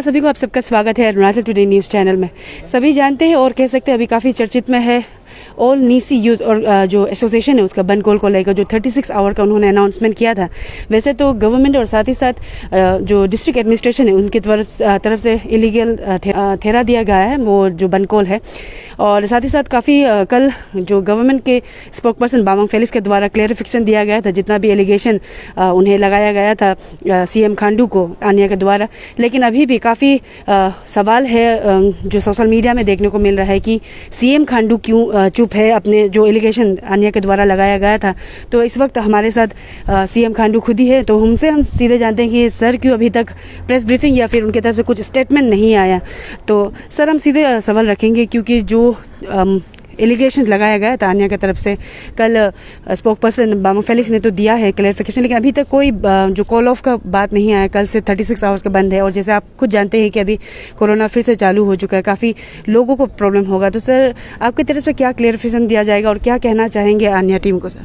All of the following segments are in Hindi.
सभी को आप सबका स्वागत है अरुणाचल टुडे न्यूज़ चैनल में। सभी जानते हैं और कह सकते हैं अभी काफ़ी चर्चित में है ऑल नीसी यूथ और जो एसोसिएशन है उसका बनकोल को लेकर जो 36 आवर का उन्होंने अनाउंसमेंट किया था। वैसे तो गवर्नमेंट और साथ ही साथ जो डिस्ट्रिक्ट एडमिनिस्ट्रेशन है उनकी तरफ से इलीगल ठहरा दिया गया है वो जो बनकोल है। और साथ ही साथ काफ़ी कल जो गवर्नमेंट के स्पोकपर्सन बामंग फेलिक्स के द्वारा क्लेरिफिकेशन दिया गया था जितना भी एलिगेशन उन्हें लगाया गया था सीएम खांडू को आनिया के द्वारा। लेकिन अभी भी काफ़ी सवाल है जो सोशल मीडिया में देखने को मिल रहा है कि सीएम खांडू क्यों चुप है अपने जो एलिगेशन आनिया के द्वारा लगाया गया था। तो इस वक्त हमारे साथ सीएम खांडू खुद ही है, तो उनसे हम सीधे जानते हैं कि सर क्यों अभी तक प्रेस ब्रीफिंग या फिर उनकी तरफ से कुछ स्टेटमेंट नहीं आया। तो सर हम सीधे सवाल रखेंगे क्योंकि जो एलिगेशन लगाया गया था आनिया की तरफ से, कल स्पोक पर्सन बामंग फेलिक्स ने तो दिया है क्लैरिफिकेशन, लेकिन अभी तक कोई जो कॉल ऑफ का बात नहीं आया। कल से 36 आवर्स का बंद है और जैसे आप खुद जानते हैं कि अभी कोरोना फिर से चालू हो चुका है, काफ़ी लोगों को प्रॉब्लम होगा। तो सर आपकी तरफ से क्या क्लैरिफिकेशन दिया जाएगा और क्या कहना चाहेंगे आनिया टीम को? सर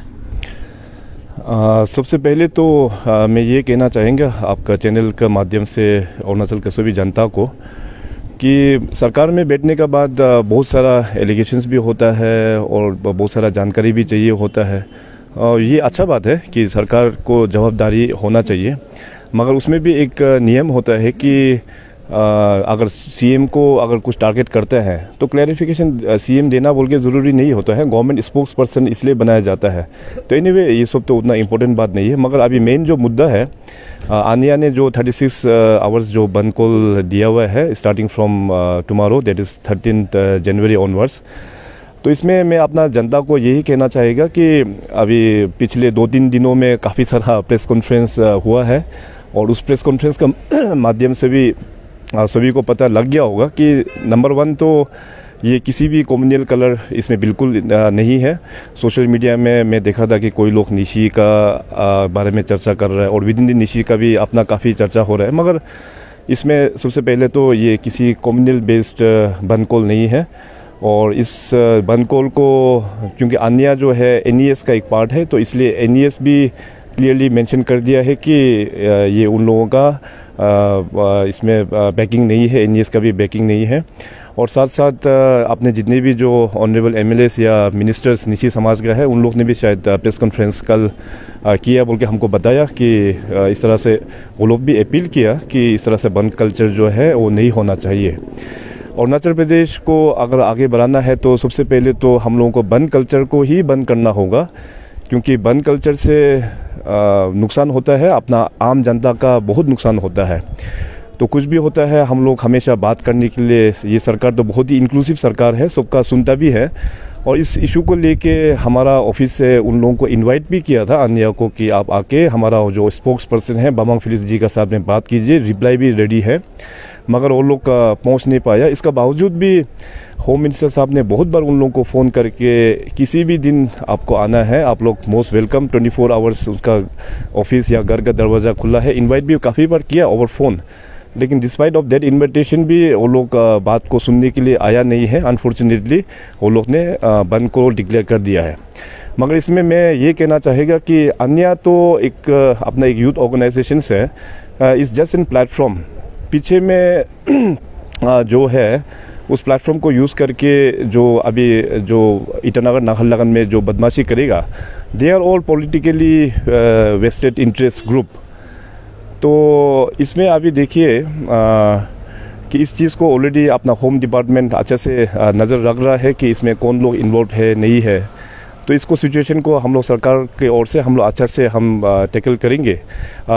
सबसे पहले तो मैं ये कहना चाहेंगे आपका चैनल के माध्यम से अरुणाचल के सभी जनता को कि सरकार में बैठने के बाद बहुत सारा एलिगेशंस भी होता है और बहुत सारा जानकारी भी चाहिए होता है। और ये अच्छा बात है कि सरकार को जवाबदारी होना चाहिए, मगर उसमें भी एक नियम होता है कि अगर सीएम को अगर कुछ टारगेट करते हैं तो क्लैरिफिकेशन सीएम देना बोल के ज़रूरी नहीं होता है, गवर्नमेंट स्पोक्स पर्सन इसलिए बनाया जाता है। तो एनीवे ये सब तो उतना इम्पोर्टेंट बात नहीं है, मगर अभी मेन जो मुद्दा है आनिया ने जो 36 आवर्स जो बनकोल दिया हुआ है starting from tomorrow that is 13 January onwards. तो इसमें मैं अपना जनता को यही कहना चाहेगा कि अभी पिछले 2-3 दिनों में काफ़ी सारा प्रेस कॉन्फ्रेंस हुआ है और उस प्रेस कॉन्फ्रेंस का माध्यम से भी सभी को पता लग गया होगा कि नंबर 1 तो ये किसी भी कम्युनल कलर इसमें बिल्कुल नहीं है। सोशल मीडिया में मैं देखा था कि कोई लोग निशी का बारे में चर्चा कर रहा है और विद इन द निशी का भी अपना काफ़ी चर्चा हो रहा है, मगर इसमें सबसे पहले तो ये किसी कम्युनल बेस्ड बनकोल नहीं है। और इस बनकोल को क्योंकि आनिया जो है एनईएस का एक पार्ट है, तो इसलिए एनईएस भी क्लियरली मेंशन कर दिया है कि ये उन लोगों का इसमें बैकिंग नहीं है, एनईएस का भी बैकिंग नहीं है। और साथ साथ आपने जितने भी जो ऑनरेबल एमएलएस या मिनिस्टर्स निशी समाज का है उन लोग ने भी शायद प्रेस कॉन्फ्रेंस कल किया बोल के हमको बताया कि इस तरह से वो लोग भी अपील किया कि इस तरह से बंद कल्चर जो है वो नहीं होना चाहिए। अरुणाचल प्रदेश को अगर आगे बढ़ाना है तो सबसे पहले तो हम लोगों को बंद कल्चर को ही बंद करना होगा, क्योंकि बंद कल्चर से नुकसान होता है, अपना आम जनता का बहुत नुकसान होता है। तो कुछ भी होता है हम लोग हमेशा बात करने के लिए, ये सरकार तो बहुत ही इंक्लूसिव सरकार है, सबका सुनता भी है। और इस इशू को लेके हमारा ऑफिस से उन लोगों को इनवाइट भी किया था आनिया को कि आप आके हमारा जो स्पोक्स पर्सन है बामंग फेलिक्स जी का साथ में बात कीजिए, रिप्लाई भी रेडी है, मगर वो लोग पहुंच नहीं पाया। इसका बावजूद भी होम मिनिस्टर साहब ने बहुत बार उन लोगों को फ़ोन करके किसी भी दिन आपको आना है, आप लोग मोस्ट वेलकम, 24 आवर्स उसका ऑफिस या घर का दरवाज़ा खुला है। इनवाइट भी काफ़ी बार किया ओवर फ़ोन, लेकिन डिस्पाइट ऑफ दैट इन्विटेशन भी वो लोग बात को सुनने के लिए आया नहीं है। अनफॉर्चुनेटली वो लोग ने बंद को डिक्लेयर कर दिया है। मगर इसमें मैं ये कहना चाहेगा कि अन्य तो एक अपना एक यूथ ऑर्गेनाइजेशन है, इस जस्ट इन प्लेटफॉर्म पीछे में जो है उस प्लेटफॉर्म को यूज़ करके जो अभी जो ईटानगर नाहरलगुन में जो बदमाशी करेगा, they are all politically vested interest group. तो इसमें अभी देखिए कि इस चीज़ को ऑलरेडी अपना होम डिपार्टमेंट अच्छे से नज़र रख रहा है कि इसमें कौन लोग इन्वॉल्व है नहीं है। तो इसको सिचुएशन को हम लोग सरकार के ओर से हम लोग अच्छा से हम टैकल करेंगे।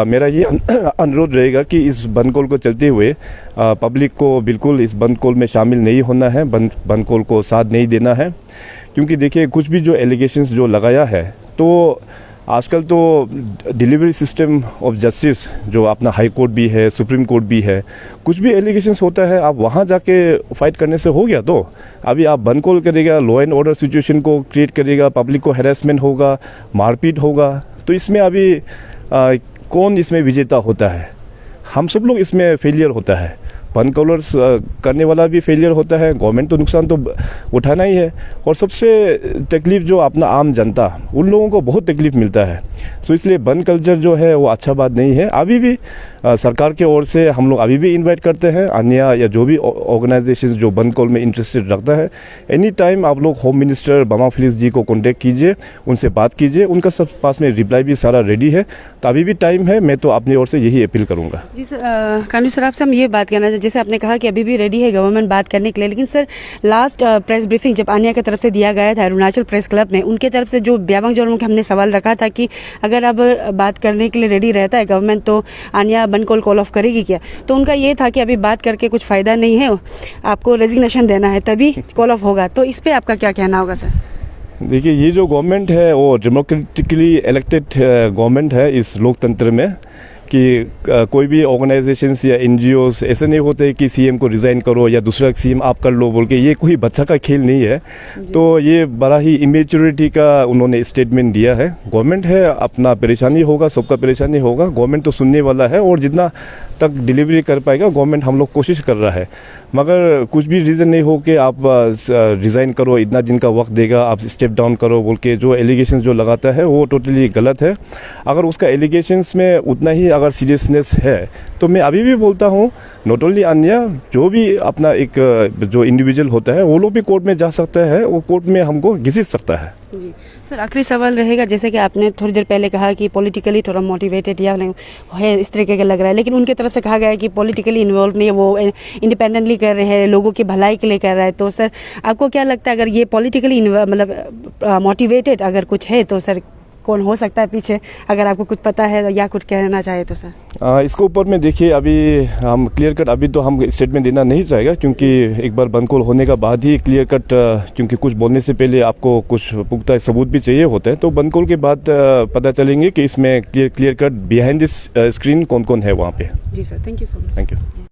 मेरा ये अनुरोध रहेगा कि इस बंद को चलते हुए पब्लिक को बिल्कुल इस बंद में शामिल नहीं होना है, बंद को साथ नहीं देना है। क्योंकि देखिए कुछ भी जो एलिगेशंस जो लगाया है, तो आजकल तो डिलीवरी सिस्टम ऑफ जस्टिस जो अपना हाई कोर्ट भी है, सुप्रीम कोर्ट भी है, कुछ भी एलिगेशंस होता है आप वहाँ जाके फाइट करने से हो गया। तो अभी आप बंद कॉल करेगा, लॉ एंड ऑर्डर सिचुएशन को क्रिएट करेगा, पब्लिक को हैरेसमेंट होगा, मारपीट होगा। तो इसमें अभी कौन इसमें विजेता होता है? हम सब लोग इसमें फेलियर होता है। बंद कॉलर्स करने वाला भी फेलियर होता है, गवर्नमेंट तो नुकसान तो उठाना ही है, और सबसे तकलीफ जो अपना आम जनता, उन लोगों को बहुत तकलीफ मिलता है। सो इसलिए बंद कल्चर जो है वो अच्छा बात नहीं है। अभी भी सरकार के ओर से हम लोग अभी भी इनवाइट करते हैं अन्य या जो भी ऑर्गेनाइजेशन जो बंद कॉल में इंटरेस्टेड रखता है, एनी टाइम आप लोग होम मिनिस्टर बामा फिलिक्स जी को कॉन्टेक्ट कीजिए, उनसे बात कीजिए, उनका सब पास में रिप्लाई भी सारा रेडी है, तो अभी भी टाइम है। मैं तो अपनी ओर से यही अपील करूँगा। जी सर, कानूनी सर आपसे हम ये बात करना चाहिए, जैसे आपने कहा कि अभी भी रेडी है गवर्नमेंट बात करने के लिए, लेकिन सर लास्ट प्रेस ब्रीफिंग जब आनिया की तरफ से दिया गया था अरुणाचल प्रेस क्लब में, उनके तरफ से जो ब्याबंग जोरम के हमने सवाल रखा था कि अगर अब बात करने के लिए रेडी रहता है गवर्नमेंट तो आनिया बंद कॉल ऑफ करेगी क्या, तो उनका ये था कि अभी बात करके कुछ फ़ायदा नहीं है, आपको रेजिग्नेशन देना है तभी कॉल ऑफ होगा। तो इस पर आपका क्या कहना होगा सर? देखिए, ये जो गवर्नमेंट है वो डेमोक्रेटिकली इलेक्टेड गवर्नमेंट है इस लोकतंत्र में, कि कोई भी ऑर्गेनाइजेशंस या एनजीओस ऐसे नहीं होते कि सीएम को रिज़ाइन करो या दूसरा सीएम आप कर लो बोल के, ये कोई बच्चा का खेल नहीं है। तो ये बड़ा ही इमेच्योरिटी का उन्होंने स्टेटमेंट दिया है। गवर्नमेंट है, अपना परेशानी होगा, सबका परेशानी होगा, गवर्नमेंट तो सुनने वाला है, और जितना तक डिलीवरी कर पाएगा गवर्नमेंट हम लोग कोशिश कर रहा है। मगर कुछ भी रीज़न नहीं हो कि आप रिज़ाइन करो, इतना दिन का वक्त देगा, आप स्टेप डाउन करो बोल के जो एलिगेशंस जो लगाता है वो टोटली गलत है। अगर उसका एलिगेशंस में उतना ही अगर सीरियसनेस है तो मैं अभी भी बोलता हूँ, नॉट ओनली अन्य, जो भी अपना एक जो इंडिविजुअल होता है वो लोग भी कोर्ट में जा सकता है, वो कोर्ट में हमको घिस सकता है। जी सर, आखिरी सवाल रहेगा, जैसे कि आपने थोड़ी देर पहले कहा कि पॉलिटिकली थोड़ा मोटिवेटेड या नहीं है इस तरीके का लग रहा है, लेकिन उनके तरफ से कहा गया है कि पॉलिटिकली इन्वॉल्व नहीं है, वो इंडिपेंडेंटली कर रहे हैं, लोगों की भलाई के लिए कर रहा है। तो सर आपको क्या लगता है, अगर ये पॉलिटिकली मतलब मोटिवेटेड अगर कुछ है तो सर कौन हो सकता है पीछे, अगर आपको कुछ पता है या कुछ कहना चाहे तो सर? इसके ऊपर में देखिए, अभी हम क्लियर कट अभी तो हम स्टेटमेंट देना नहीं चाहेगा, क्योंकि एक बार बंद कॉल होने का बाद ही क्लियर कट, क्योंकि कुछ बोलने से पहले आपको कुछ पुख्ता सबूत भी चाहिए होता है, तो बंद कॉल के बाद पता चलेंगे कि इसमें clear cut behind this screen कौन कौन है वहाँ पे। जी sir, thank you so much. Thank you.